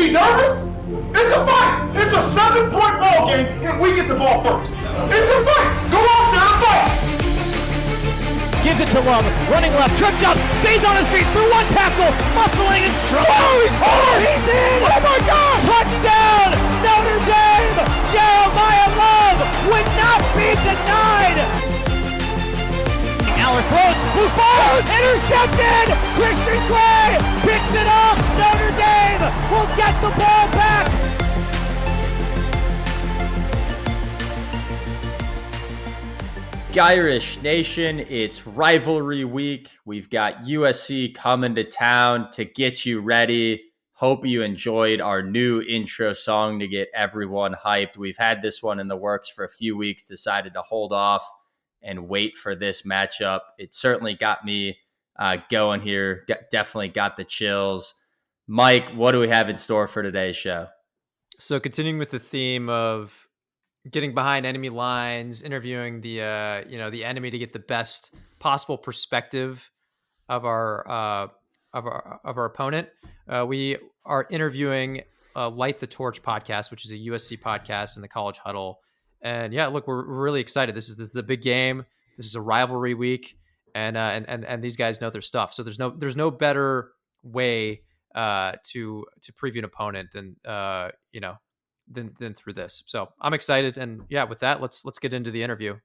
be nervous? It's a fight. It's a 7-point ball game, and we get the ball first. It's a fight. Go out there and fight. Gives it to Love, running left, tripped up, stays on his feet through one tackle, muscling and strong. Oh, he's in! Oh my gosh! Touchdown, Notre Dame! Jeremiah Love would not be denied. Aller throws, loose ball, intercepted! Christian Clay picks it up. Notre Dame will get the ball back. Irish Nation, it's rivalry week. We've got USC coming to town to get you ready. Hope you enjoyed our new intro song to get everyone hyped. We've had this one in the works for a few weeks, decided to hold off and wait for this matchup. It certainly got me going here. Definitely got the chills. Mike, what do we have in store for today's show? So continuing with the theme of getting behind enemy lines, interviewing the enemy to get the best possible perspective of our opponent. We are interviewing Light the Torch podcast, which is a USC podcast in the College Huddle. And yeah, look, we're really excited. This is a big game. This is a rivalry week, and these guys know their stuff. So there's no better way to preview an opponent than through this. So I'm excited. And yeah, with that, let's get into the interview.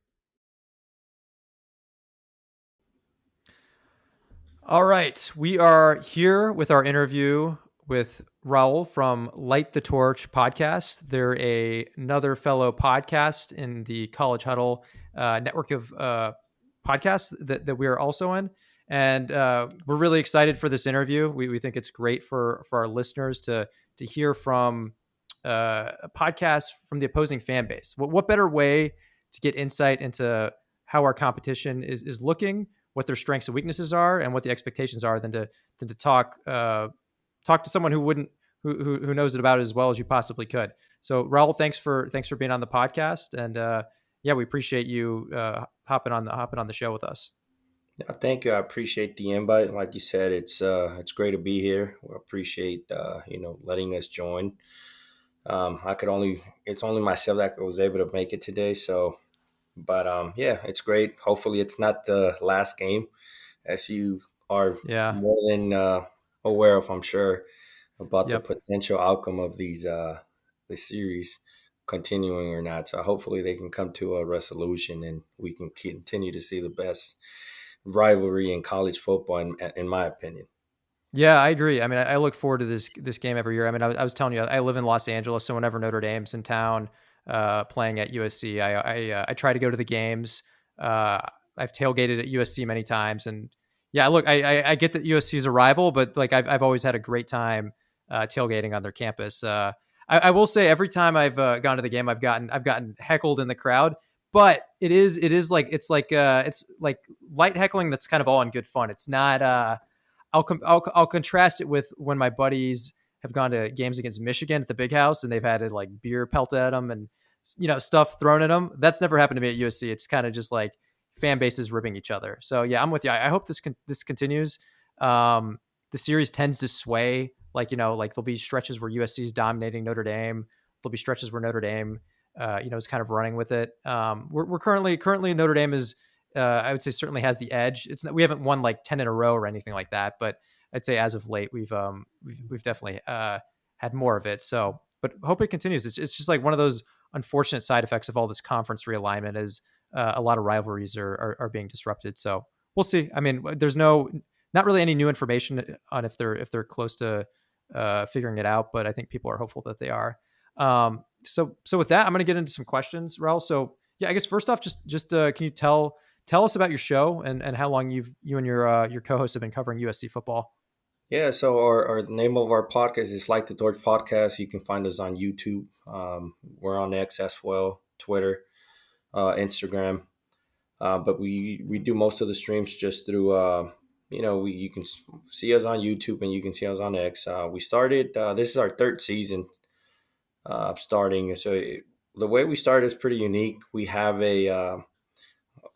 All right. We are here with our interview with Raul from Light the Torch podcast. They're another fellow podcast in the College Huddle network of podcasts that we are also in. And we're really excited for this interview. We think it's great for our listeners to hear from a podcast from the opposing fan base. What better way to get insight into how our competition is looking, what their strengths and weaknesses are, and what the expectations are than to talk to someone who knows it about it as well as you possibly could. So Raul, thanks for being on the podcast, and yeah, we appreciate you hopping on the show with us. Yeah, thank you. I appreciate the invite. Like you said, it's great to be here. We appreciate letting us join. It's only myself that was able to make it today. So, but yeah, it's great. Hopefully it's not the last game, as you are more than aware of, I'm sure, about the potential outcome of these the series continuing or not. So hopefully they can come to a resolution and we can continue to see the best rivalry in college football, in my opinion. Yeah, I agree. I mean, I look forward to this game every year. I mean, I was telling you, I live in Los Angeles, so whenever Notre Dame's in town playing at USC, I try to go to the games. I've tailgated at USC many times, and yeah, look, I get that USC is a rival, but like I've always had a great time tailgating on their campus. I will say every time I've gone to the game, I've gotten heckled in the crowd, but it's like light heckling that's kind of all in good fun. It's not. I'll contrast it with when my buddies have gone to games against Michigan at the Big House and they've had like beer pelted at them and stuff thrown at them. That's never happened to me at USC. It's kind of just like fan bases ripping each other. So yeah, I'm with you. I hope this continues. The series tends to sway. Like there'll be stretches where USC is dominating Notre Dame. There'll be stretches where Notre Dame, is kind of running with it. We're currently Notre Dame is. I would say certainly has the edge. We haven't won like 10 in a row or anything like that, but I'd say as of late we've definitely had more of it. So, but hope it continues. It's just like one of those unfortunate side effects of all this conference realignment is a lot of rivalries are being disrupted. So we'll see. I mean, there's not really any new information on if they're close to figuring it out, but I think people are hopeful that they are. So with that, I'm going to get into some questions, Raul. So yeah, I guess first off, just can you tell us about your show and how long you and your co-hosts have been covering USC football? Yeah, so our name of our podcast is Like the Torch Podcast. You can find us on YouTube. We're on X as well, Twitter, Instagram. But we do most of the streams just through, you can see us on YouTube and you can see us on X. We started, this is our third season starting. So the way we started is pretty unique. We have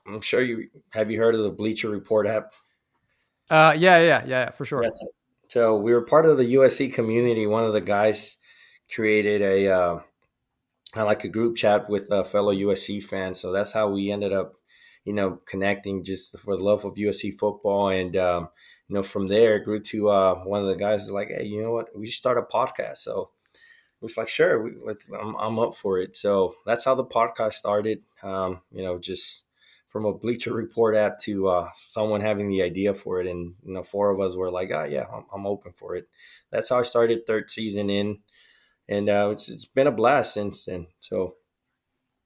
I'm sure have you heard of the Bleacher Report app? Yeah, for sure. Yeah, So we were part of the USC community. One of the guys created like a group chat with fellow USC fans. So that's how we ended up, connecting just for the love of USC football. And, from there it grew to one of the guys is like, hey, you know what? We should start a podcast. So it was like, sure, I'm up for it. So that's how the podcast started. Just from a Bleacher Report app to someone having the idea for it. And, four of us were like, oh, yeah, I'm open for it. That's how I started, third season in. And it's been a blast since then. So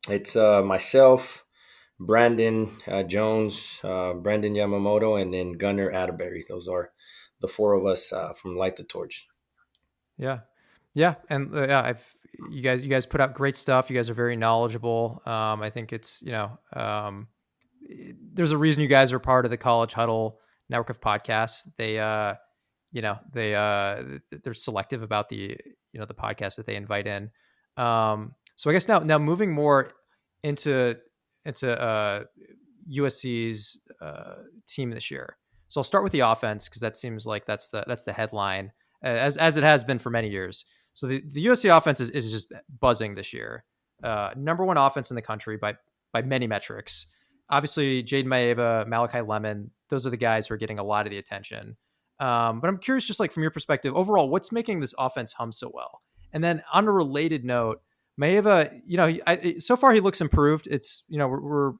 it's myself, Brandon Jones, Brandon Yamamoto, and then Gunnar Atterbury. Those are the four of us from Light the Torch. Yeah. And you guys put out great stuff. You guys are very knowledgeable. I think it's, there's a reason you guys are part of the College Huddle network of podcasts. They're selective about the podcast that they invite in. So I guess now moving more into USC's team this year. So I'll start with the offense because that seems like that's the headline as it has been for many years. So the USC offense is just buzzing this year. Number one offense in the country by many metrics. Obviously, Jaden Maeva, Malachi Lemon, those are the guys who are getting a lot of the attention. But I'm curious, just like from your perspective, overall, what's making this offense hum so well? And then on a related note, Maeva, so far he looks improved. It's, we're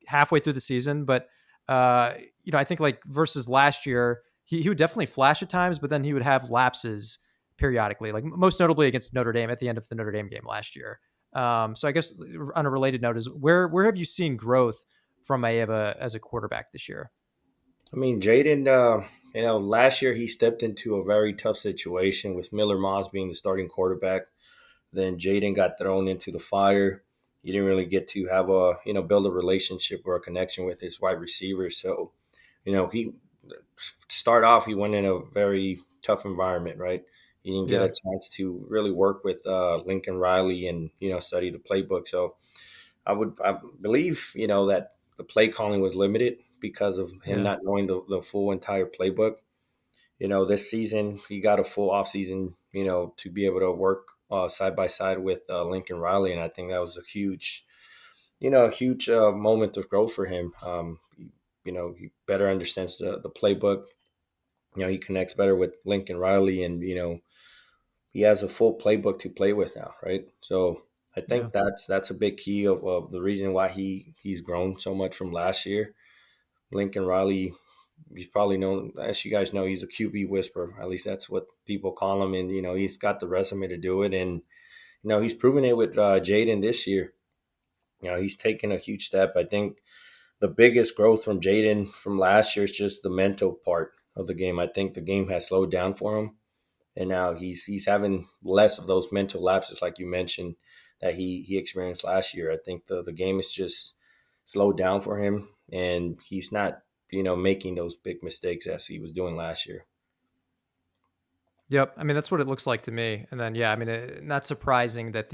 halfway through the season, but, I think like versus last year, he would definitely flash at times, but then he would have lapses periodically, like most notably against Notre Dame at the end of the Notre Dame game last year. So I guess on a related note is where have you seen growth from Maeva as a quarterback this year? I mean, Jaden, last year he stepped into a very tough situation with Miller Moss being the starting quarterback. Then Jaden got thrown into the fire. He didn't really get to have build a relationship or a connection with his wide receivers. So, he he went in a very tough environment, right? He didn't get a chance to really work with Lincoln Riley and, study the playbook. So I believe, that the play calling was limited because of him not knowing the full entire playbook. This season he got a full off season, to be able to work side by side with Lincoln Riley. And I think that was a huge moment of growth for him. He better understands the playbook. He connects better with Lincoln Riley and, he has a full playbook to play with now. Right. So I think that's a big key of the reason why he's grown so much from last year. Lincoln Riley, he's probably known, as you guys know, he's a QB whisperer. At least that's what people call him. And, he's got the resume to do it. And, he's proven it with Jaden this year. He's taken a huge step. I think the biggest growth from Jaden from last year is just the mental part of the game. I think the game has slowed down for him. And now he's having less of those mental lapses, like you mentioned, that he experienced last year. I think the game is just slowed down for him, and he's not, making those big mistakes as he was doing last year. Yep. I mean, that's what it looks like to me. And then, not surprising that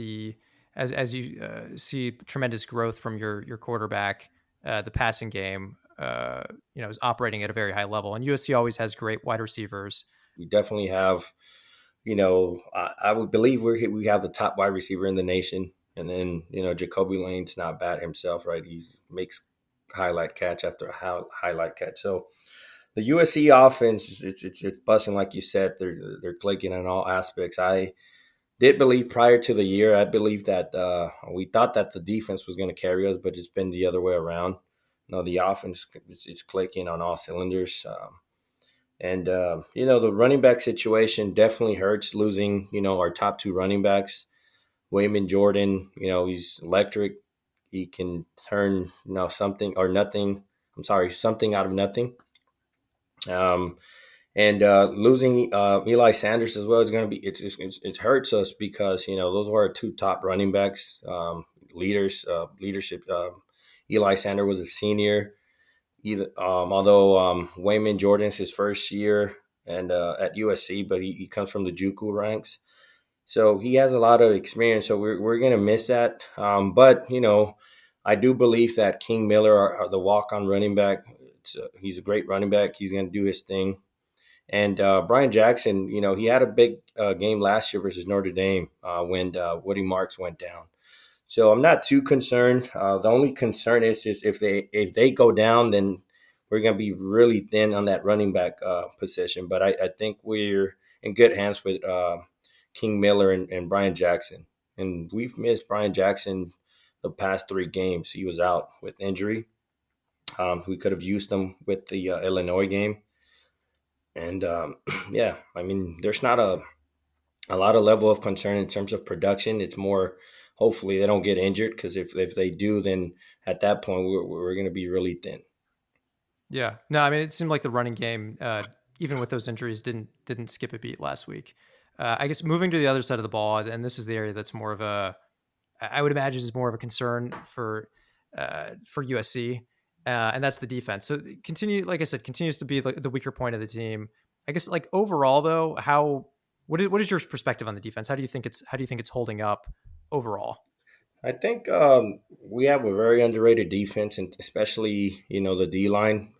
as you see tremendous growth from your quarterback, the passing game, is operating at a very high level. And USC always has great wide receivers. We definitely have, I would believe we have the top wide receiver in the nation. And then, Jacoby Lane's not bad himself, right? He makes highlight catch after highlight catch. So the USC offense, it's busting, like you said. They're clicking in all aspects. I did believe prior to the year, I believe that we thought that the defense was going to carry us, but it's been the other way around. The offense, it's clicking on all cylinders. The running back situation definitely hurts, losing, our top two running backs. Wayman Jordan, he's electric. He can turn, something or nothing. Something out of nothing. Losing Eli Sanders as well is going to be it hurts us because those were our two top running backs, leadership. Eli Sanders was a senior. Although Wayman Jordan's his first year and at USC, but he comes from the JUCO ranks. So he has a lot of experience, so we're going to miss that. But, I do believe that King Miller, the walk-on running back, he's a great running back. He's going to do his thing. And Brian Jackson, he had a big game last year versus Notre Dame when Woody Marks went down. So I'm not too concerned. The only concern is if they go down, then we're going to be really thin on that running back position. But I think we're in good hands with King Miller and Brian Jackson. And we've missed Brian Jackson the past 3 games. He was out with injury. We could have used him with the Illinois game. And yeah, I mean, there's not a lot of level of concern in terms of production. It's more, hopefully they don't get injured, because if they do, then at that point we're going to be really thin. Yeah. No, I mean, it seemed like the running game, even with those injuries, didn't skip a beat last week. I guess moving to the other side of the ball, and this is the area that's more of I would imagine is more of a concern for USC, and that's the defense. So like I said, continues to be the weaker point of the team. I guess, like, overall though, what is your perspective on the defense? How do you think it's holding up overall? I think we have a very underrated defense, and especially the D line.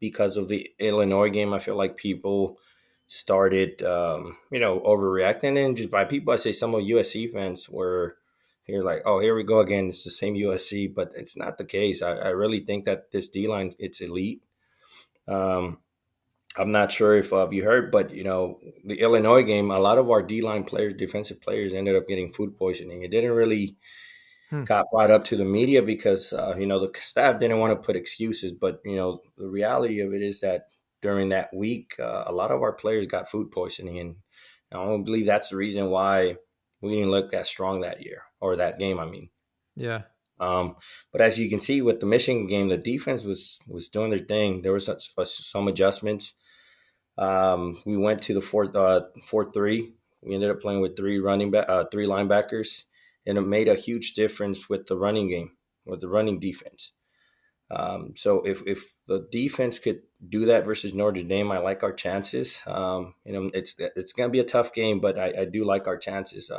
Because of the Illinois game, I feel like people started overreacting, and just by people I say some of USC fans were here like, oh, here we go again, it's the same USC, but it's not the case. I really think that this D line, it's elite. I'm not sure if you heard, but the Illinois game, a lot of our D line players, defensive players, ended up getting food poisoning. It didn't really got brought up to the media because the staff didn't want to put excuses, but the reality of it is that during that week, a lot of our players got food poisoning, and I don't believe that's the reason why we didn't look that strong that year, or that game, I mean. Yeah. But as you can see with the Michigan game, the defense was doing their thing. There was some adjustments. We went to the 4-3. We ended up playing with 3 linebackers, and it made a huge difference with the running game, with the running defense. So if the defense could do that versus Notre Dame, I like our chances. It's going to be a tough game, but I do like our chances.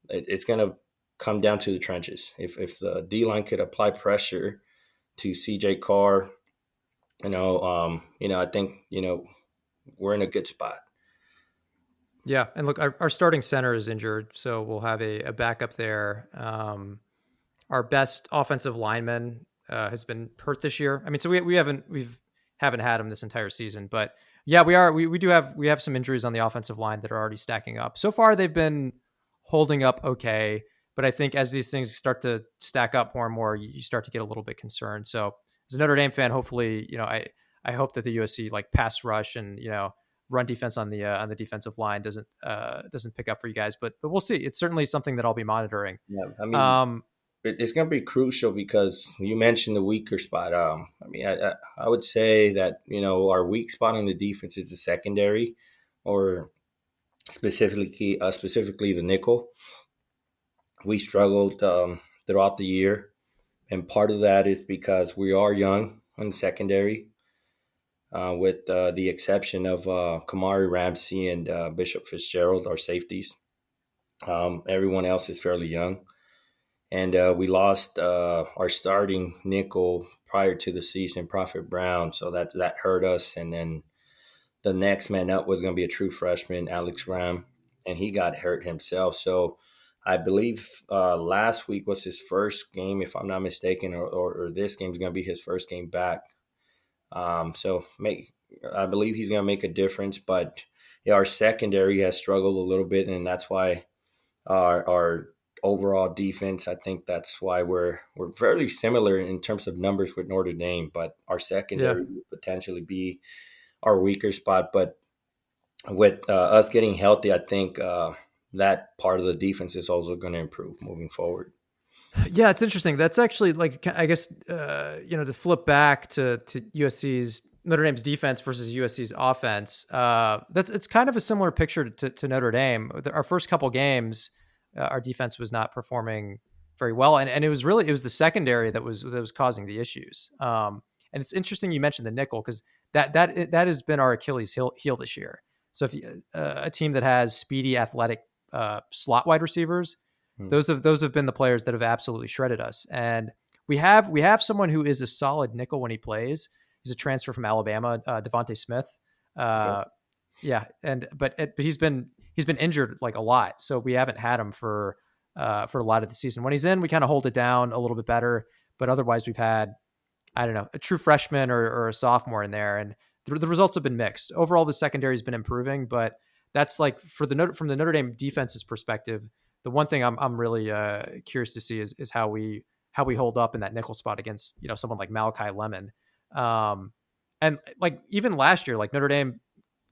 It's going to come down to the trenches. If the D-line could apply pressure to CJ Carr, I think, we're in a good spot. Yeah. And look, our starting center is injured, so we'll have a backup there. Our best offensive lineman has been hurt this year. I mean, so we haven't had him this entire season, but yeah, we have some injuries on the offensive line that are already stacking up. So far, they've been holding up okay, but I think as these things start to stack up more and more, you start to get a little bit concerned. So as a Notre Dame fan, hopefully, I hope that the USC pass rush and run defense on the defensive line doesn't pick up for you guys, but we'll see. It's certainly something that I'll be monitoring. Yeah, I mean, it's going to be crucial because you mentioned the weaker spot. I would say that our weak spot on the defense is the secondary, or specifically the nickel. We struggled throughout the year, and part of that is because we are young on the secondary. With the exception of Kamari Ramsey and Bishop Fitzgerald, our safeties. Everyone else is fairly young. And we lost our starting nickel prior to the season, Prophet Brown, so that hurt us. And then the next man up was going to be a true freshman, Alex Graham, and he got hurt himself. So I believe last week was his first game, if I'm not mistaken, or this game is going to be his first game back. I believe he's going to make a difference, but yeah, our secondary has struggled a little bit, and that's why our overall defense, I think that's why we're fairly similar in terms of numbers with Notre Dame, but our secondary would potentially be our weaker spot. But with us getting healthy, I think that part of the defense is also going to improve moving forward. Yeah, it's interesting. That's actually, I guess, to flip back to USC's Notre Dame's defense versus USC's offense. It's kind of a similar picture to Notre Dame. Our first couple games, our defense was not performing very well, and it was the secondary that was causing the issues. And it's interesting you mentioned the nickel, because that has been our Achilles heel this year. So if a team that has speedy, athletic slot wide receivers, those have been the players that have absolutely shredded us. And we have someone who is a solid nickel when he plays. He's a transfer from Alabama, Devontae Smith. Okay. Yeah, but he's been injured like a lot, so we haven't had him for a lot of the season. When he's in, we kind of hold it down a little bit better, but otherwise we've had, I don't know, a true freshman or a sophomore in there, and the results have been mixed. Overall, the secondary has been improving, but that's like from the Notre Dame defense's perspective, the one thing I'm really curious to see is how we hold up in that nickel spot against someone like Malachi Lemon, and like even last year, like Notre Dame,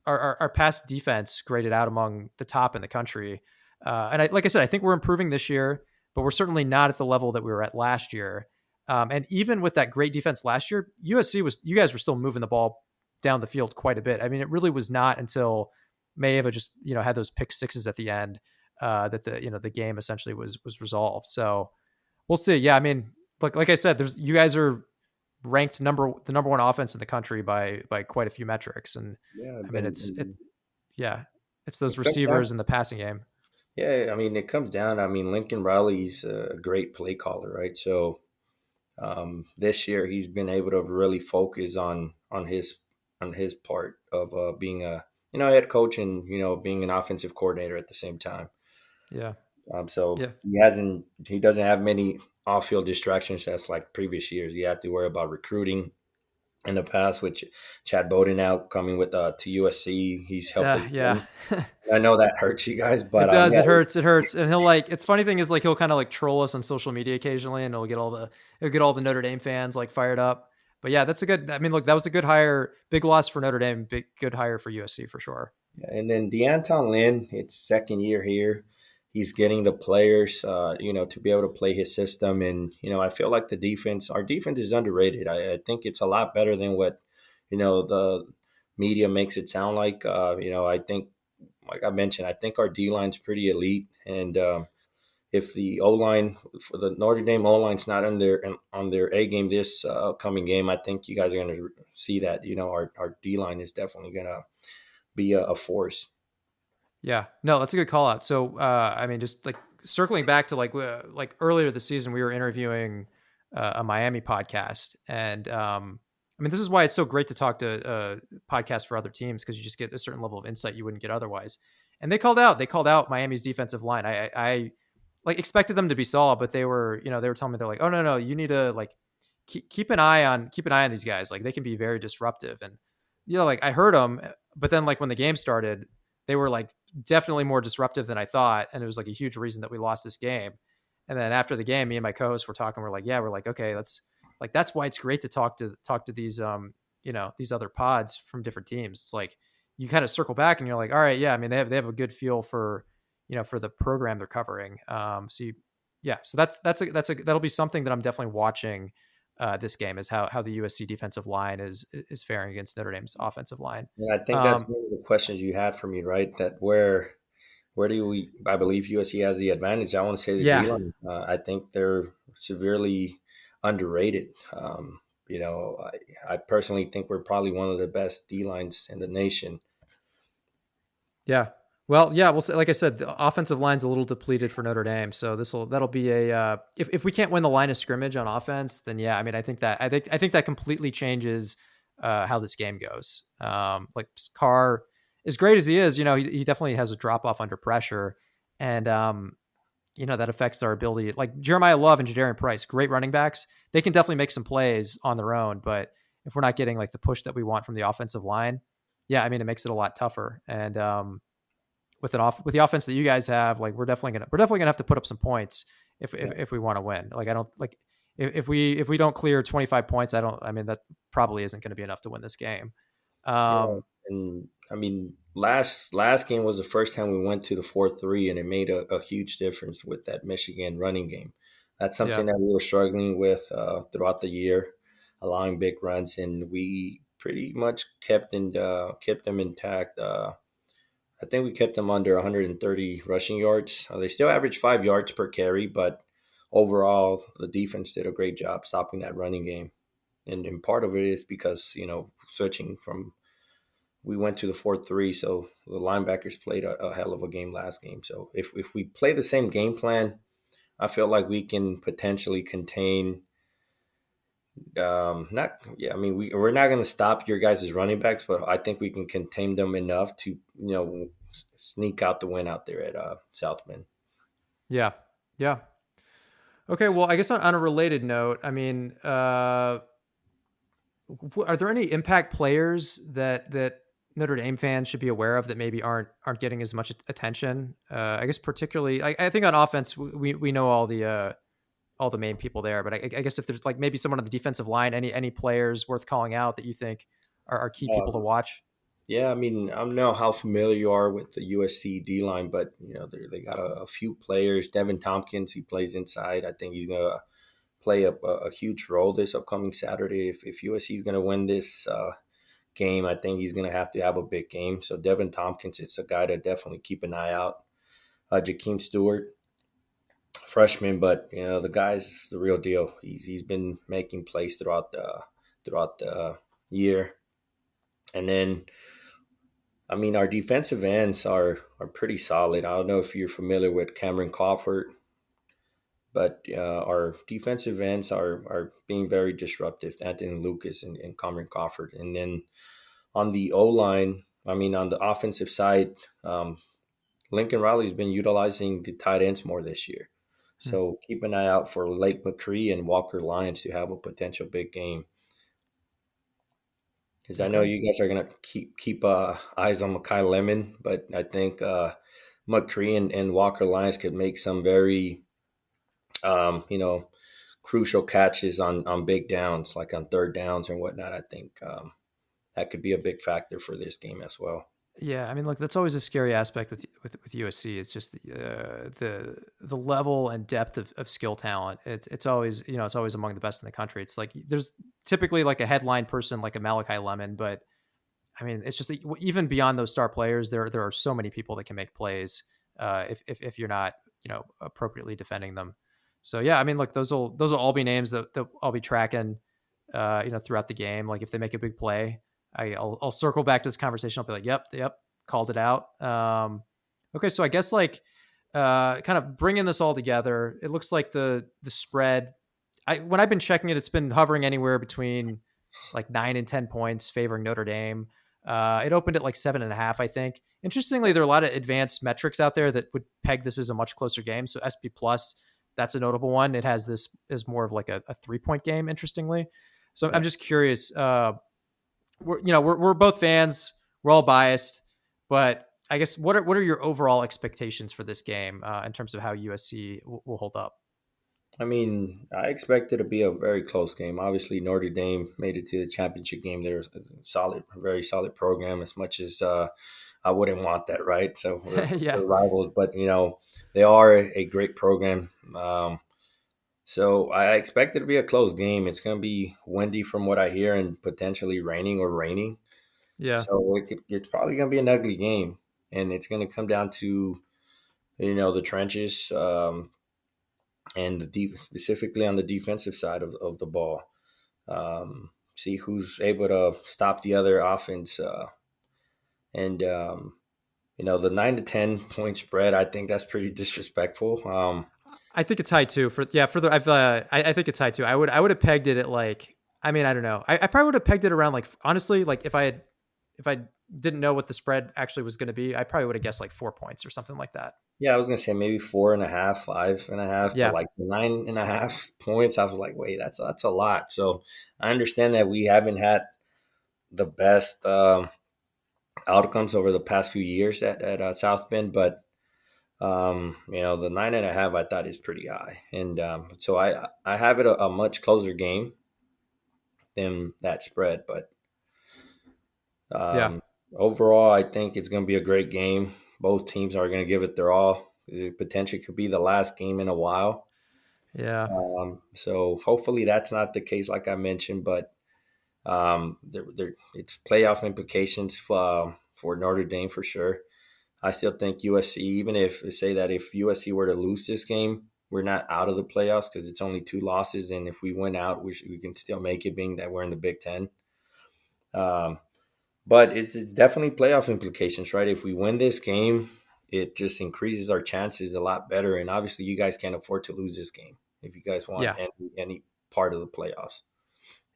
our past defense graded out among the top in the country, and like I said, I think we're improving this year, but we're certainly not at the level that we were at last year. And even with that great defense last year, you guys were still moving the ball down the field quite a bit. I mean, it really was not until Maeva just, had those pick sixes at the end, that the game essentially was resolved. So we'll see. Yeah. I mean, like I said, you guys are ranked the number one offense in the country by quite a few metrics. And Yeah, I mean, it's those it comes receivers down. in the passing game. Yeah, I mean, it comes down. I mean, Lincoln Riley's a great play caller, right? So this year he's been able to really focus on his part of being a head coach and being an offensive coordinator at the same time. Yeah. So Yeah. he doesn't have many off field distractions as like previous years. You have to worry about recruiting. In the past, with Chad Bowden out coming with to USC, he's helped the Yeah. team. I know that hurts you guys, It but does. yeah, It hurts. It hurts. And it's funny thing is like, he'll kind of like troll us on social media occasionally, and he'll get all the Notre Dame fans like fired up. But yeah, I mean, look, that was a good hire, big loss for Notre Dame, good hire for USC for sure. and then DeAnton Lynn, it's second year here. He's getting the players, to be able to play his system. And, I feel like our defense is underrated. I think it's a lot better than what, the media makes it sound like. I think, like I mentioned, I think our D line's pretty elite. And if the O line for the Notre Dame O line's not on their A game this upcoming game, I think you guys are going to see that, our D line is definitely going to be a force. Yeah, no, that's a good call out. So, I mean, just like circling back to like earlier this season, we were interviewing a Miami podcast, and I mean, this is why it's so great to talk to podcasts for other teams, because you just get a certain level of insight you wouldn't get otherwise. And they called out Miami's defensive line. I like expected them to be solid, but they were telling me, they're like, oh no, you need to like keep an eye on these guys. Like they can be very disruptive, and like I heard them, but then like when the game started, they were like definitely more disruptive than I thought. And it was like a huge reason that we lost this game. And then after the game, me and my co-host were talking, we're like, okay, that's why it's great to talk to these, these other pods from different teams. It's like, you kind of circle back and you're like, all right, yeah. I mean, they have a good feel for, for the program they're covering. So that'll be something that I'm definitely watching this game, is how the USC defensive line is faring against Notre Dame's offensive line. And I think that's one of the questions you had for me, right? That where I believe USC has the advantage. I want to say the Yeah. D-line. I think they're severely underrated. I personally think we're probably one of the best D-lines in the nation. Yeah. Well, yeah, like I said, the offensive line's a little depleted for Notre Dame, so that'll be a if we can't win the line of scrimmage on offense, then yeah, I mean, I think that completely changes how this game goes. Like Carr, as great as he is, he definitely has a drop off under pressure, and that affects our ability. Like Jeremiah Love and Jadarian Price, great running backs, they can definitely make some plays on their own, but if we're not getting like the push that we want from the offensive line, yeah, I mean, it makes it a lot tougher. And with the offense that you guys have, like we're definitely gonna have to put up some points if we want to win. Like I don't like if we don't clear 25 points, I mean that probably isn't going to be enough to win this game. And I mean, last game was the first time we went to the 4-3, and it made a huge difference with that Michigan running game. That's something that we were struggling with throughout the year, allowing big runs, and we pretty much kept them intact. I think we kept them under 130 rushing yards. They still average 5 yards per carry, but overall, the defense did a great job stopping that running game. And part of it is because, switching from – we went to the 4-3, so the linebackers played a hell of a game last game. So if we play the same game plan, I feel like we can potentially contain Not, yeah. I mean, we're not going to stop your guys' running backs, but I think we can contain them enough to, sneak out the win out there at South Bend. Yeah. Yeah. Okay. Well, I guess on a related note, I mean, are there any impact players that Notre Dame fans should be aware of that maybe aren't getting as much attention? I guess particularly, I think on offense, we know all the main people there, but I guess if there's like maybe someone on the defensive line, any players worth calling out that you think are key people to Um, watch? yeah, I mean, I don't know how familiar you are with the USC D line, but they got a few players. Devin Tompkins, he plays inside. I think he's gonna play a huge role this upcoming Saturday. If USC is gonna win this game, I think he's gonna have to have a big game. So Devin Tompkins, it's a guy to definitely keep an eye out. Jakeem Stewart, freshman, but the guy's the real deal. He's been making plays throughout the year, and then I mean our defensive ends are pretty solid. I don't know if you're familiar with Cameron Crawford, but our defensive ends are being very disruptive. Anthony Lucas and Cameron Crawford, and then on the O line, I mean on the offensive side, Lincoln Riley's been utilizing the tight ends more this year. Hmm. So keep an eye out for Lake McCree and Walker Lyons to have a potential big game. Because I know Okay. you guys are gonna keep eyes on Makai Lemon, but I think McCree and Walker Lyons could make some very um, you know crucial catches on big downs, like on third downs and whatnot. I think that could be a big factor for this game as well. Yeah, I mean, look, that's always a scary aspect with USC. It's just the level and depth of skill talent. It's always it's always among the best in the country. It's like there's typically like a headline person like a Malachi Lemon, but I mean, it's just like, even beyond those star players, there are so many people that can make plays if you're not appropriately defending them. So yeah, I mean, look, those will all be names that I'll be tracking throughout the game. Like if they make a big play, I'll circle back to this conversation. I'll be like, yep, called it out. Okay, so I guess like kind of bringing this all together, it looks like the spread. When I've been checking it, it's been hovering anywhere between like 9 and 10 points, favoring Notre Dame. It opened at like 7.5, I think. Interestingly, there are a lot of advanced metrics out there that would peg this as a much closer game. So SP Plus, that's a notable one. It has this as more of like a 3 point game. Interestingly, so I'm just curious. We're both fans. We're all biased, but I guess what are your overall expectations for this game in terms of how USC will hold up? I mean, I expect it to be a very close game. Obviously, Notre Dame made it to the championship game. They're a solid, very solid program. As much as I wouldn't want that, right? So Yeah, we're rivals, but they are a great program. So I expect it to be a close game. It's going to be windy from what I hear, and potentially raining or raining. yeah, So it's probably going to be an ugly game, and it's going to come down to the trenches. And specifically on the defensive side of the ball. See who's able to stop the other offense. And the 9 to 10 point spread, I think that's pretty disrespectful. I think it's high too. For the I think it's high too. I would have pegged it at like, I mean, I don't know. I probably would have pegged it around like, honestly, like if I didn't know what the spread actually was going to be, I probably would have guessed like 4 points or something like that. Yeah, I was gonna say maybe 4.5, 5.5, but Yeah, like the 9.5 points, I was like, wait, that's a lot. So I understand that we haven't had the best outcomes over the past few years at South Bend, but the 9.5 I thought is pretty high, and so I have it a much closer game than that spread. But yeah, um, overall, I think it's going to be a great game. Both teams are going to give it their all. It potentially could be the last game in a while. yeah, So hopefully that's not the case, like I mentioned. But it's playoff implications for Notre Dame for sure. I still think USC, even if say that if USC were to lose this game, we're not out of the playoffs because it's only 2 losses, and if we win out, we can still make it, being that we're in the Big Ten. Um, but it's definitely playoff implications, right? If we win this game, it just increases our chances a lot better, and obviously, you guys can't afford to lose this game if you guys want yeah. any part of the playoffs.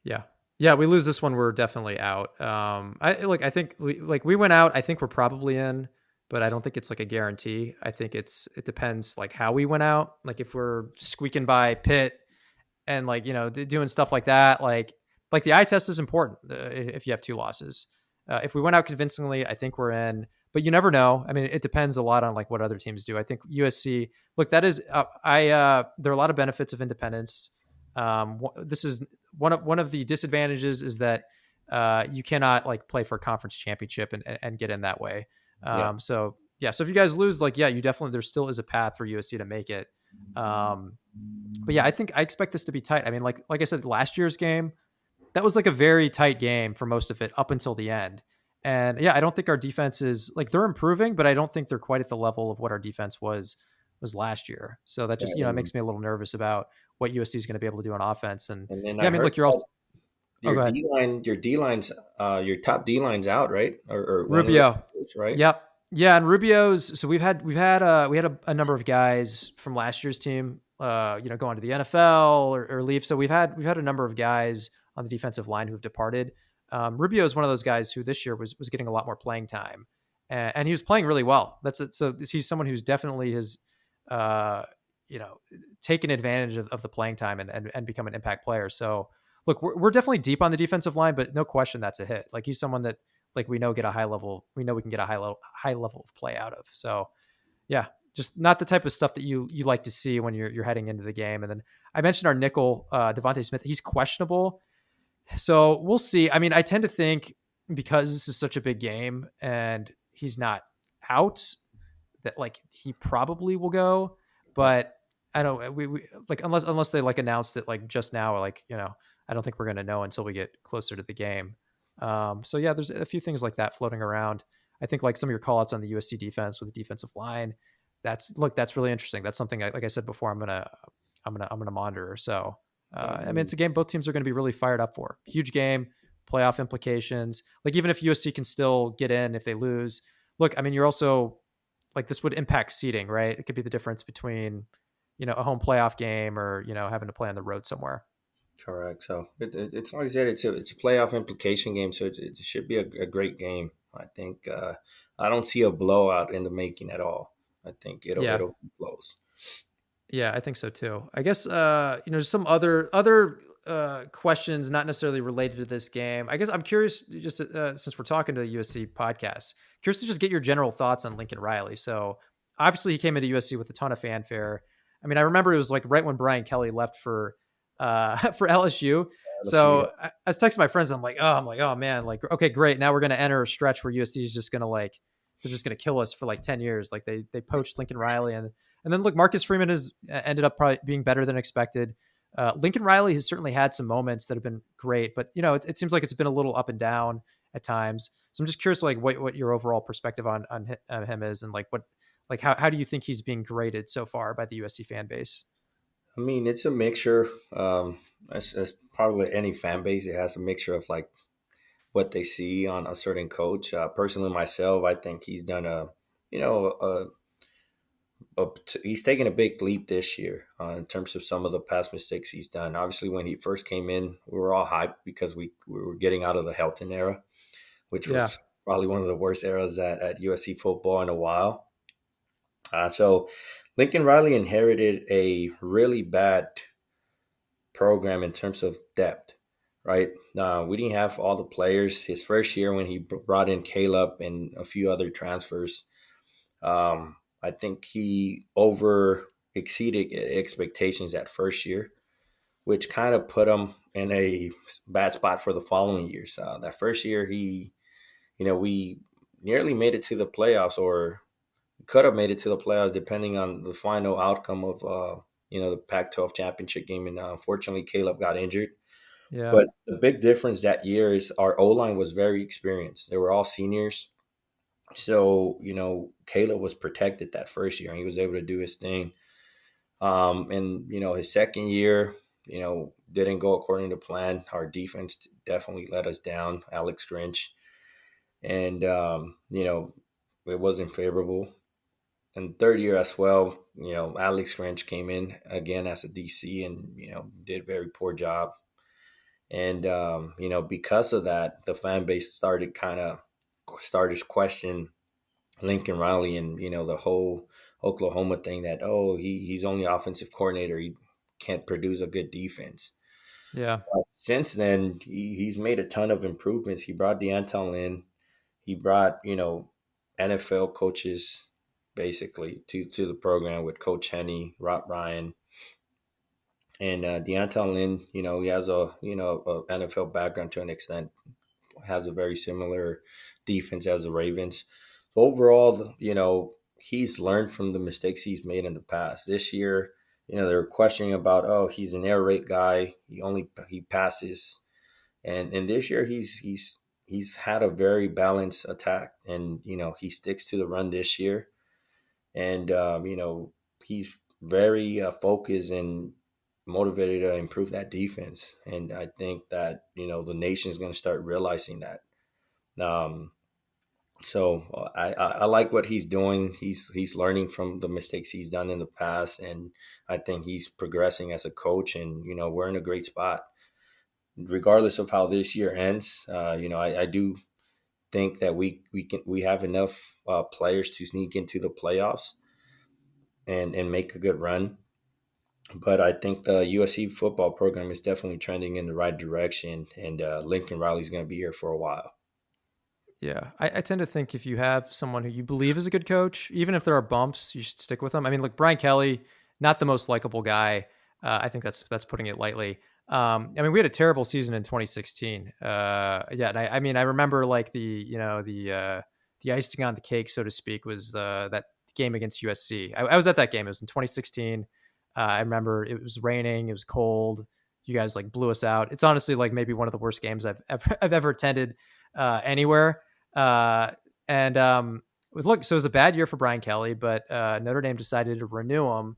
Yeah. Yeah, we lose this one, we're definitely out. I think we went out, I think we're probably in, but I don't think it's like a guarantee. I think it depends like how we went out. Like if we're squeaking by Pitt and like, doing stuff like that, like the eye test is important if you have two losses. If we went out convincingly, I think we're in, but you never know. I mean, it depends a lot on like what other teams do. I think USC, look, that is, there are a lot of benefits of independence. This is one of the disadvantages is that you cannot like play for a conference championship and get in that way. Yeah. So yeah, so if you guys lose, like, yeah, you definitely, there still is a path for USC to make it. But yeah, I expect this to be tight. I mean, like I said, last year's game, that was like a very tight game for most of it up until the end. And yeah, I don't think our defense is like, they're improving, but I don't think they're quite at the level of what our defense was last year. So that just, it makes me a little nervous about what USC is going to be able to do on offense. And And then yeah, I I mean, heard look, you're also, oh, go your ahead. your top D line's out, right? Or one of Rubio. those, right? Yep. Yeah. And Rubio's, so we had a number of guys from last year's team, going to the NFL or leave. So we've had a number of guys on the defensive line who've departed. Rubio is one of those guys who this year was getting a lot more playing time, and he was playing really well. That's it. So he's someone who's definitely uh, taken advantage of the playing time and become an impact player. So look, we're definitely deep on the defensive line, but no question that's a hit. Like he's someone that like we know we can get a high level of play out of. So yeah, just not the type of stuff that you like to see when you're heading into the game. And then I mentioned our nickel, Devontae Smith. He's questionable, so we'll see. I mean, I tend to think because this is such a big game and he's not out, that like he probably will go. But I don't. We like unless they like announced it like just now, or like I don't think we're gonna know until we get closer to the game. So yeah, there's a few things like that floating around. I think like some of your call outs on the USC defense with the defensive line. That's really interesting. That's something like I said before, I'm gonna monitor. So I mean, it's a game both teams are going to be really fired up for. Huge game, playoff implications. Like even if USC can still get in if they lose, look, I mean, you're also like this would impact seeding, right? It could be the difference between a home playoff game or having to play on the road somewhere. Correct. So it's like I said, it's a playoff implication game, so it should be a great game. I think I don't see a blowout in the making at all. I think Yeah. it'll be close. Yeah, I think so too. I guess some other questions not necessarily related to this game. I guess I'm curious, just since we're talking to the USC podcast, curious to just get your general thoughts on Lincoln Riley. So obviously he came into USC with a ton of fanfare. I mean, I remember it was like right when Brian Kelly left for for LSU. So I was texting my friends. I'm like, oh man, like okay, great. Now we're gonna enter a stretch where USC is just gonna like they're just gonna kill us for like 10 years. Like they poached Lincoln Riley and then look, Marcus Freeman has ended up probably being better than expected. Lincoln Riley has certainly had some moments that have been great, but it seems like it's been a little up and down at times. So I'm just curious, like what your overall perspective on him is, and how do you think he's being graded so far by the USC fan base? I mean, it's a mixture. As probably any fan base, it has a mixture of like what they see on a certain coach. Personally, myself, I think he's done you know, a he's taken a big leap this year in terms of some of the past mistakes he's done. Obviously, when he first came in, we were all hyped because we were getting out of the Helton era, which was probably one of the worst eras at USC football in a while. So Lincoln Riley inherited a really bad program in terms of depth, right? We didn't have all the players. His first year when he brought in Caleb and a few other transfers, I think he over exceeded expectations that first year, which kind of put him in a bad spot for the following years. That first year, we nearly made it to the playoffs, or could have made it to the playoffs, depending on the final outcome of the Pac-12 championship game. And unfortunately, Caleb got injured. Yeah. But the big difference that year is our O-line was very experienced. They were all seniors. So, Caleb was protected that first year and he was able to do his thing. And his second year, didn't go according to plan. Our defense definitely let us down, Alex Grinch. And, it wasn't favorable. And third year as well, Alex Grinch came in again as a DC and, did a very poor job. And, because of that, the fan base started question Lincoln Riley and, the whole Oklahoma thing that, oh, he's only offensive coordinator. He can't produce a good defense. Yeah. Since then, he's made a ton of improvements. He brought DeAnton in. He brought, NFL coaches basically to the program with Coach Henney, Rob Ryan, and DeAnton Lynn. He has a NFL background to an extent, has a very similar defense as the Ravens. So overall, he's learned from the mistakes he's made in the past. This year, they're questioning about, oh, he's an air raid guy. He passes, and this year he's had a very balanced attack, and he sticks to the run this year, and he's very focused and motivated to improve that defense. And I think that the nation's going to start realizing that. Um, so I like what he's doing. He's learning from the mistakes he's done in the past, and I think he's progressing as a coach. And we're in a great spot, regardless of how this year ends. I do think that we have enough players to sneak into the playoffs and make a good run. But I think the USC football program is definitely trending in the right direction, and Lincoln Riley's going to be here for a while. Yeah, I tend to think if you have someone who you believe is a good coach, even if there are bumps, you should stick with them. I mean, look, Brian Kelly, not the most likable guy. I think that's putting it lightly. I mean, we had a terrible season in 2016. Yeah, and I mean, I remember like the icing on the cake, so to speak, was that game against USC. I was at that game. It was in 2016. I remember it was raining. It was cold. You guys like blew us out. It's honestly like maybe one of the worst games I've ever attended anywhere. And look, so it was a bad year for Brian Kelly, but Notre Dame decided to renew him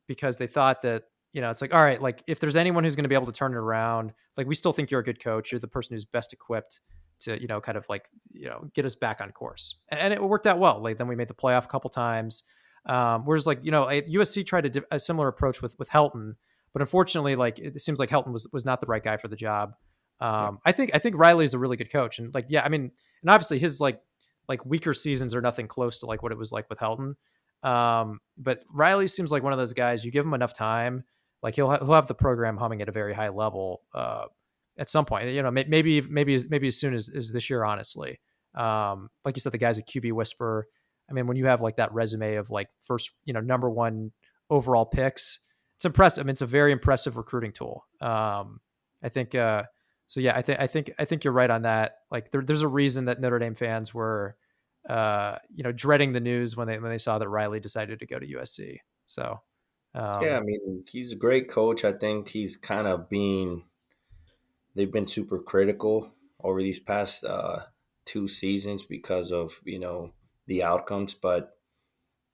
because they thought that, it's like, all right, like if there's anyone who's going to be able to turn it around, like we still think you're a good coach. You're the person who's best equipped to, kind of like, get us back on course. And it worked out well. Like then we made the playoff a couple times. Whereas like, USC tried a similar approach with Helton, but unfortunately, like it seems like Helton was not the right guy for the job. I think Riley is a really good coach, and like, yeah, I mean, and obviously his like weaker seasons are nothing close to like what it was like with Helton. But Riley seems like one of those guys. You give him enough time, like he'll have the program humming at a very high level. At some point, maybe as soon as this year, honestly. Like you said, the guy's a QB whisperer. I mean, when you have like that resume of like first, number one overall picks, it's impressive. I mean, it's a very impressive recruiting tool. I think. So yeah, I think you're right on that. Like there's a reason that Notre Dame fans were, dreading the news when they saw that Riley decided to go to USC. So, Yeah, I mean, he's a great coach. I think he's kind of they've been super critical over these past 2 seasons because of, the outcomes, but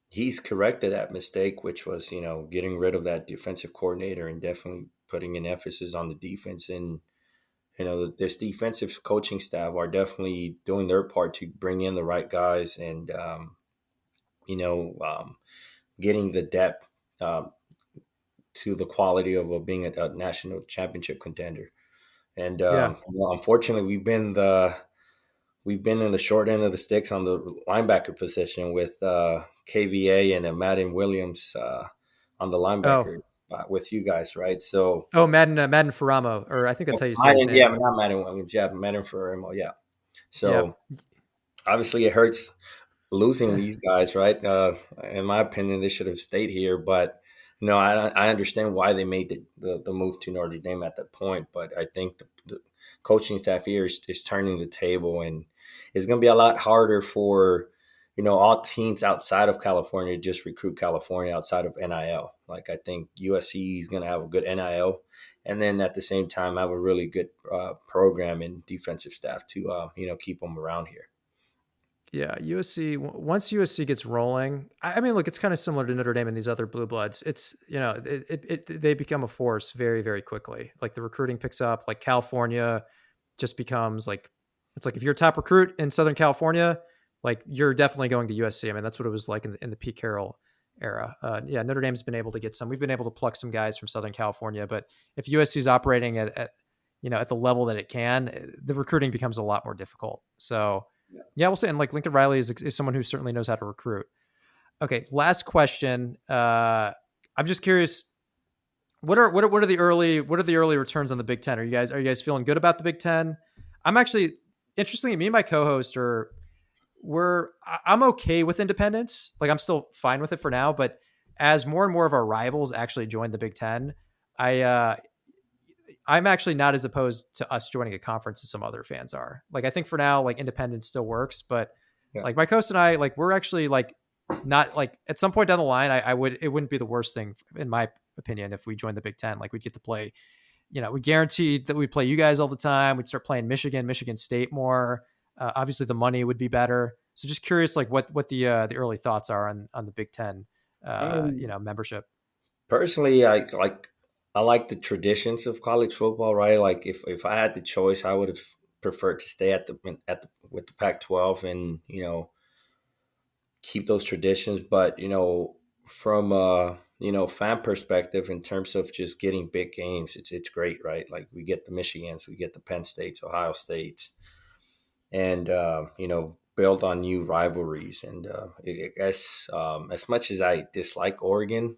he's corrected that mistake, which was, getting rid of that defensive coordinator and definitely putting an emphasis on the defense. And this defensive coaching staff are definitely doing their part to bring in the right guys and, getting the depth to the quality of being a national championship contender. And unfortunately, we've been in the short end of the sticks on the linebacker position with KVA and Madden Williams on the linebacker. With you guys, right? So Madden Ferramo, or I think that's how you say his name. Yeah, not Madden Williams. Yeah, Madden Ferramo. Yeah. So obviously, it hurts losing these guys, right? In my opinion, they should have stayed here, but I understand why they made the move to Notre Dame at that point. But I think the coaching staff here is turning the table, and it's going to be a lot harder for all teams outside of California just recruit California outside of NIL. Like I think USC is going to have a good NIL, and then at the same time have a really good program and defensive staff to keep them around here. Yeah, USC. Once USC gets rolling, I mean, look, it's kind of similar to Notre Dame and these other blue bloods. It's they become a force very very quickly. Like the recruiting picks up. Like California just becomes like it's like if you're a top recruit in Southern California, like you're definitely going to USC. I mean, that's what it was like in the Pete Carroll era. Notre Dame's been able to get some. We've been able to pluck some guys from Southern California, but if USC is operating at at the level that it can, the recruiting becomes a lot more difficult. So yeah, we'll see. And like Lincoln Riley is someone who certainly knows how to recruit. Okay, last question. I'm just curious. What are the early returns on the Big Ten? Are you guys feeling good about the Big Ten? I'm actually, interestingly, me and my co-host I'm okay with independence. Like, I'm still fine with it for now, but as more and more of our rivals actually join the Big Ten, I'm actually not as opposed to us joining a conference as some other fans are. Like, I think for now, like, independence still works, but like my co-host and I, like, we're actually like not like at some point down the line, it wouldn't be the worst thing in my opinion if we joined the Big Ten. Like, we'd get to play, we guaranteed that we'd play you guys all the time. We'd start playing Michigan State more. Obviously the money would be better. So just curious, like what the early thoughts are on the Big Ten, membership. Personally, I like the traditions of college football, right? Like if I had the choice, I would have preferred to stay with the Pac-12 and keep those traditions. But from fan perspective, in terms of just getting big games, it's great, right? Like we get the Michigans, we get the Penn States, Ohio States, and build on new rivalries. And I guess as much as I dislike Oregon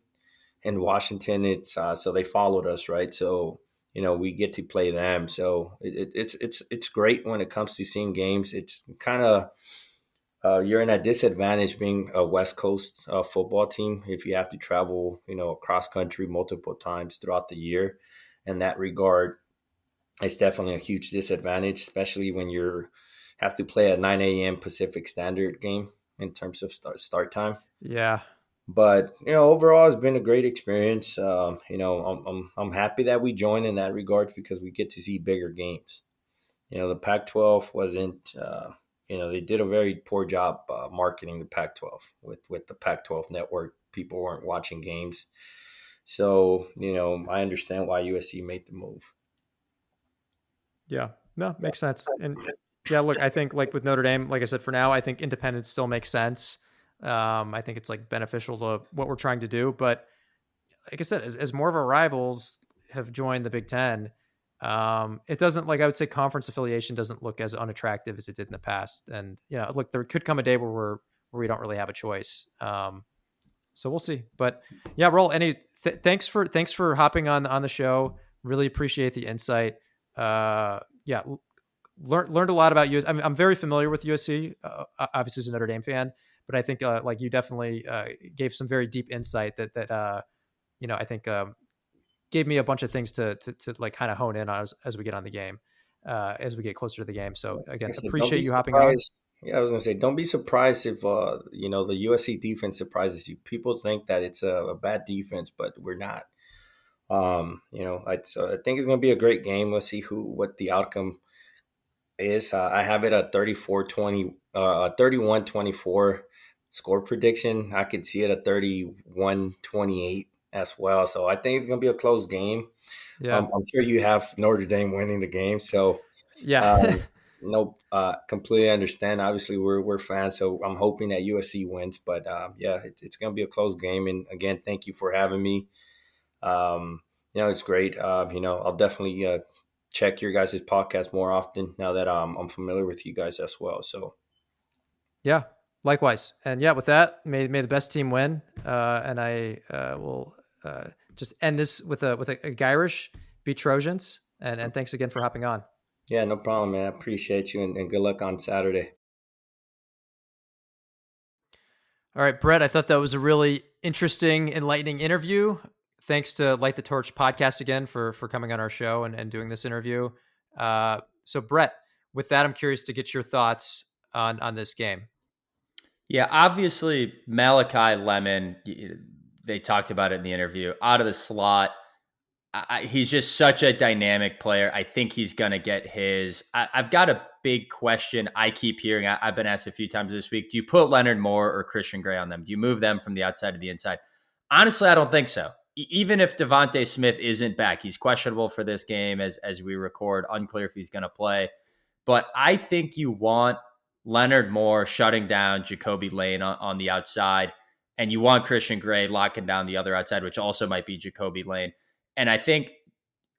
and Washington, it's so they followed us, right? So we get to play them. So it's great when it comes to seeing games. It's kind of you're in a disadvantage being a West Coast football team if you have to travel, across country multiple times throughout the year. In that regard, it's definitely a huge disadvantage, especially when you have to play a 9 a.m. Pacific Standard game in terms of start time. Yeah. But overall, it's been a great experience. I'm happy that we joined in that regard because we get to see bigger games. The Pac-12 wasn't. They did a very poor job marketing the Pac-12 with the Pac-12 network. People weren't watching games, so I understand why USC made the move. Yeah, no, makes sense. And yeah, look, I think like with Notre Dame, like I said, for now, I think independence still makes sense. I think it's like beneficial to what we're trying to do. But like I said, as more of our rivals have joined the Big Ten, it doesn't, like I would say, conference affiliation doesn't look as unattractive as it did in the past. And look, there could come a day where we don't really have a choice. So we'll see. But yeah, Raul, thanks for hopping on the show. Really appreciate the insight. Yeah, learned a lot about USC. I'm very familiar with USC, obviously as a Notre Dame fan, but I think like you definitely gave some very deep insight that I think gave me a bunch of ththings to like kind of hone in on as we get on the game, as we get closer to the game. So again, appreciate you hopping on. Yeah, I was gonna say, don't be surprised if the USC defense surprises you. People think that it's a bad defense, but we're not. So I think it's gonna be a great game. Let's see what the outcome is. I have it a 31-24 score prediction. I could see it a 31-28 as well. So I think it's going to be a close game. Yeah. I'm sure you have Notre Dame winning the game. So yeah, completely understand. Obviously we're fans, so I'm hoping that USC wins, but yeah, it's going to be a close game. And again, thank you for having me. It's great. I'll definitely check your guys' podcast more often now that I'm familiar with you guys as well. So yeah, likewise. And yeah, with that, may the best team win. And I will just end this with a Gyrish beat Trojans. And thanks again for hopping on. Yeah, no problem, man. I appreciate you and good luck on Saturday. All right, Brett, I thought that was a really interesting, enlightening interview. Thanks to Light the Torch podcast again for coming on our show and doing this interview. So Brett, with that, I'm curious to get your thoughts on this game. Yeah, obviously Malachi Lemon, they talked about it in the interview, out of the slot. He's just such a dynamic player. I think he's going to get his. I've got a big question I keep hearing. I've been asked a few times this week. Do you put Leonard Moore or Christian Gray on them? Do you move them from the outside to the inside? Honestly, I don't think so. Even if Devontae Smith isn't back, he's questionable for this game as we record. Unclear if he's going to play. But I think you want Leonard Moore shutting down Jacoby Lane on the outside, and you want Christian Gray locking down the other outside, which also might be Jacoby Lane. And I think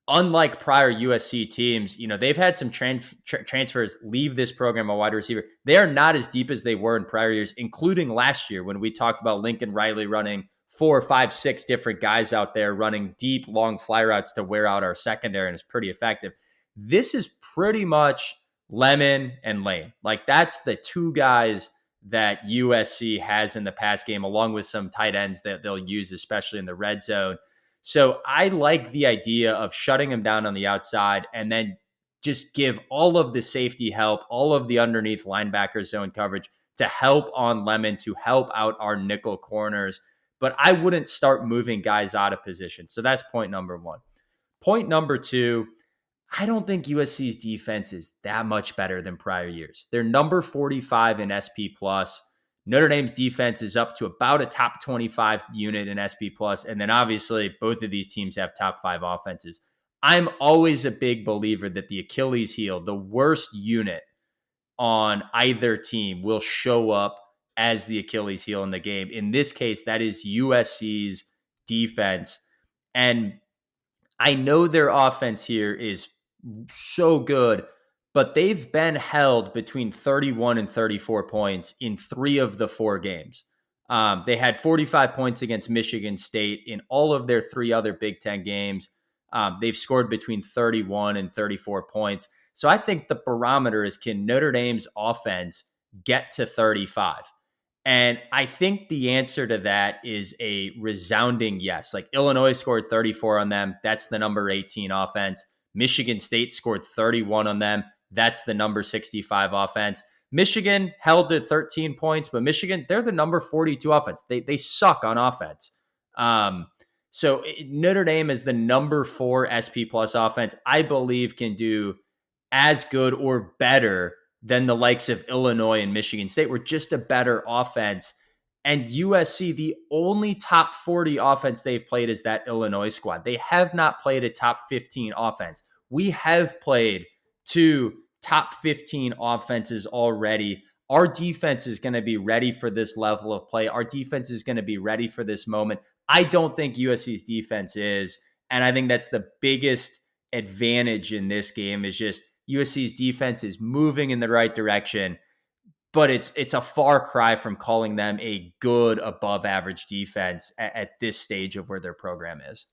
unlike prior USC teams, they've had some transfers leave this program a wide receiver. They are not as deep as they were in prior years, including last year when we talked about Lincoln Riley running 4, 5, 6 different guys out there running deep, long fly routes to wear out our secondary, and it's pretty effective. This is pretty much Lemon and Lane. Like, that's the two guys that USC has in the pass game, along with some tight ends that they'll use, especially in the red zone. So I like the idea of shutting him down on the outside and then just give all of the safety help, all of the underneath linebacker zone coverage to help on Lemon, to help out our nickel corners. But I wouldn't start moving guys out of position. So that's point number one. Point number two, I don't think USC's defense is that much better than prior years. They're number 45 in SP+. Notre Dame's defense is up to about a top 25 unit in SP+. And then obviously both of these teams have top 5 offenses. I'm always a big believer that the Achilles heel, the worst unit on either team, will show up as the Achilles heel in the game. In this case, that is USC's defense. And I know their offense here is so good, but they've been held between 31 and 34 points in 3 of the 4 games. They had 45 points against Michigan State in all of their 3 other Big Ten games. They've scored between 31 and 34 points. So I think the barometer is, can Notre Dame's offense get to 35? And I think the answer to that is a resounding yes. Like, Illinois scored 34 on them. That's the number 18 offense. Michigan State scored 31 on them. That's the number 65 offense. Michigan held to 13 points, but Michigan, they're the number 42 offense. They suck on offense. So Notre Dame is the number 4 SP plus offense, I believe can do as good or better than the likes of Illinois and Michigan State. We're just a better offense. And USC, the only top 40 offense they've played is that Illinois squad. They have not played a top 15 offense. We have played 2 top 15 offenses already. Our defense is going to be ready for this level of play. Our defense is going to be ready for this moment. I don't think USC's defense is. And I think that's the biggest advantage in this game, is just USC's defense is moving in the right direction. But it's a far cry from calling them a good above average defense at this stage of where their program is.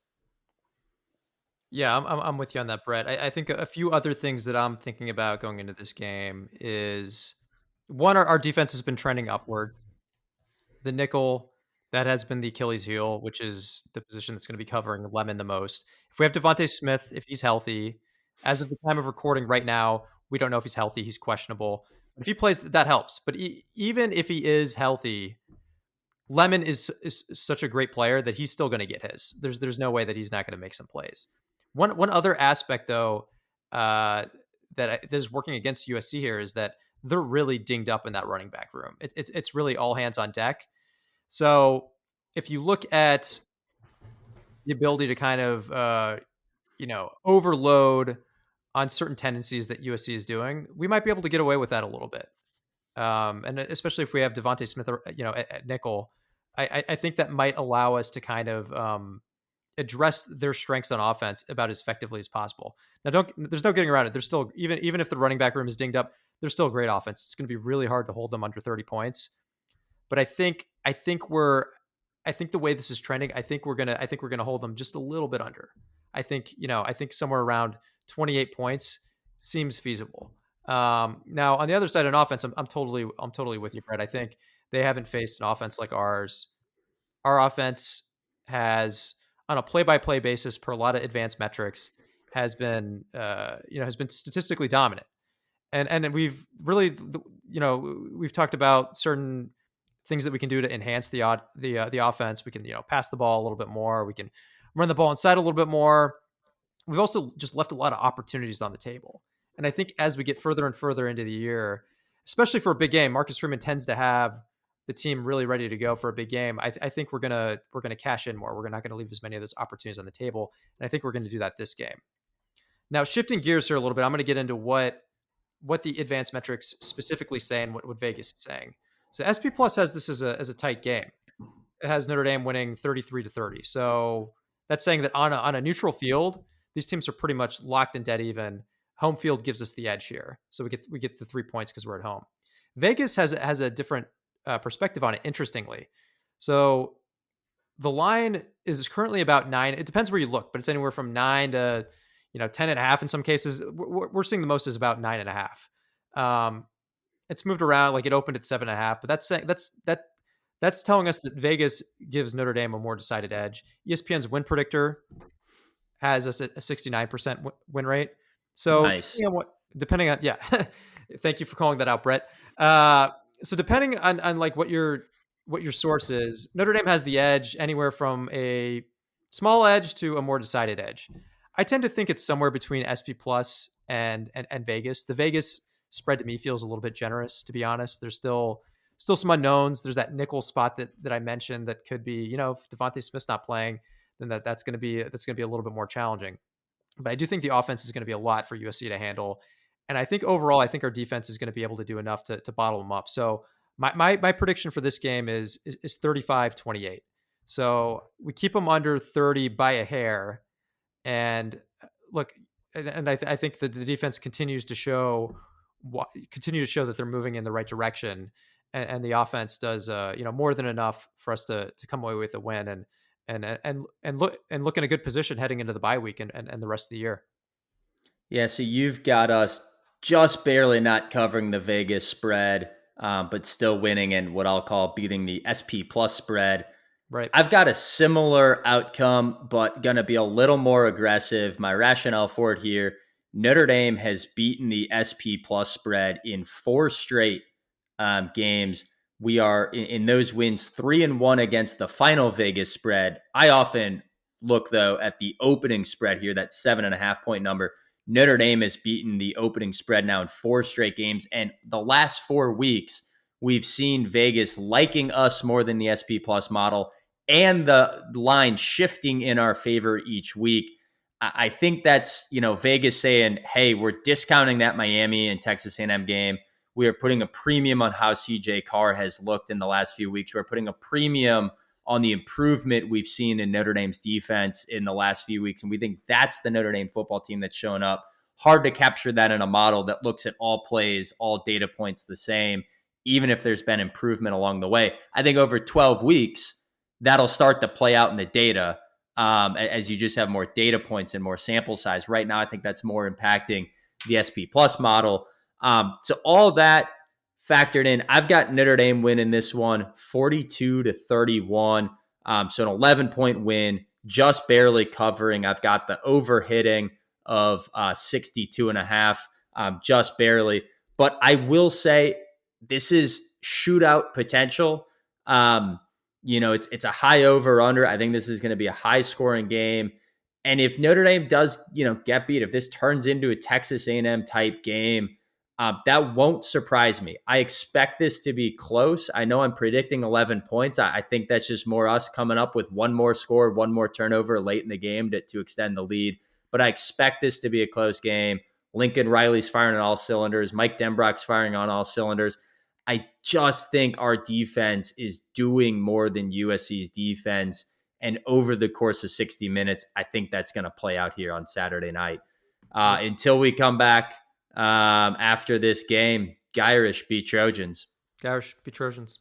Yeah, I'm with you on that, Brett. I think a few other things that I'm thinking about going into this game is, one, our defense has been trending upward. The nickel, that has been the Achilles heel, which is the position that's going to be covering Lemon the most. If we have Devontae Smith, if he's healthy, as of the time of recording right now, we don't know if he's healthy. He's questionable. If he plays, that helps. But even if he is healthy, Lemon is such a great player that he's still going to get his. There's no way that he's not going to make some plays. One other aspect, though, that is working against USC here is that they're really dinged up in that running back room. It's really all hands on deck. So if you look at the ability to kind of overload on certain tendencies that USC is doing, we might be able to get away with that a little bit. And especially if we have Devontae Smith, at nickel, I think that might allow us to kind of address their strengths on offense about as effectively as possible. Now, there's no getting around it. There's still, even if the running back room is dinged up, there's still a great offense. It's going to be really hard to hold them under 30 points. But I think the way this is trending, I think we're gonna hold them just a little bit under. I think somewhere around 28 points seems feasible. Now on the other side on offense, I'm totally with you, Brett. I think they haven't faced an offense like ours. Our offense has, on a play-by-play basis per a lot of advanced metrics, has been statistically dominant. And we've really, we've talked about certain things that we can do to enhance the offense. We can, pass the ball a little bit more. We can run the ball inside a little bit more. We've also just left a lot of opportunities on the table. And I think as we get further and further into the year, especially for a big game, Marcus Freeman tends to have the team really ready to go for a big game. I think we're gonna cash in more. We're not gonna leave as many of those opportunities on the table, and I think we're gonna do that this game. Now, shifting gears here a little bit, I'm gonna get into what the advanced metrics specifically say and what Vegas is saying. So SP Plus has this as a tight game. It has Notre Dame winning 33-30. So that's saying that on a neutral field, these teams are pretty much locked and dead even. Home field gives us the edge here, so we get the 3 points because we're at home. Vegas has a different perspective on it, interestingly. So the line is currently about 9. It depends where you look, but it's anywhere from 9 to 10.5 in some cases. We're seeing the most is about 9.5. It's moved around, like it opened at 7.5, but that's telling us that Vegas gives Notre Dame a more decided edge. ESPN's win predictor has us at a 69% win rate. So nice. Depending on, thank you for calling that out, Brett. So depending on like what your source is, Notre Dame has the edge anywhere from a small edge to a more decided edge. I tend to think it's somewhere between SP Plus and Vegas. The Vegas spread to me feels a little bit generous, to be honest. There's still some unknowns. There's that nickel spot that I mentioned that could be, if Devontae Smith's not playing, then that's going to be a little bit more challenging. But I do think the offense is going to be a lot for USC to handle. And I think overall, our defense is going to be able to do enough to bottle them up. So my prediction for this game is 35-28. So we keep them under 30 by a hair. And look, and I think that the defense continues to show that they're moving in the right direction. And the offense does more than enough for us to come away with a win and look in a good position heading into the bye week and the rest of the year. Yeah, so you've got us just barely not covering the Vegas spread, but still winning and what I'll call beating the SP Plus spread. Right. I've got a similar outcome, but going to be a little more aggressive. My rationale for it here, Notre Dame has beaten the SP Plus spread in 4 straight games. We are in those wins 3-1 against the final Vegas spread. I often look, though, at the opening spread here, that 7.5 point number. Notre Dame has beaten the opening spread now in 4 straight games. And the last 4 weeks, we've seen Vegas liking us more than the SP Plus model and the line shifting in our favor each week. I think that's, Vegas saying, hey, we're discounting that Miami and Texas A&M game. We are putting a premium on how CJ Carr has looked in the last few weeks. We're putting a premium on the improvement we've seen in Notre Dame's defense in the last few weeks. And we think that's the Notre Dame football team that's shown up. Hard to capture that in a model that looks at all plays, all data points the same, even if there's been improvement along the way. I think over 12 weeks, that'll start to play out in the data as you just have more data points and more sample size. Right now, I think that's more impacting the SP Plus model. So all that factored in, I've got Notre Dame winning this one 42-31. So an 11-point win, just barely covering. I've got the over hitting of 62.5, just barely. But I will say this is shootout potential. It's a high over under. I think this is going to be a high scoring game. And if Notre Dame does, get beat, if this turns into a Texas A&M type game, that won't surprise me. I expect this to be close. I know I'm predicting 11 points. I think that's just more us coming up with one more score, one more turnover late in the game to extend the lead. But I expect this to be a close game. Lincoln Riley's firing on all cylinders. Mike Denbrock's firing on all cylinders. I just think our defense is doing more than USC's defense. And over the course of 60 minutes, I think that's going to play out here on Saturday night. Until we come back after this game, Gyrish beat Trojans. Gyrish beat Trojans.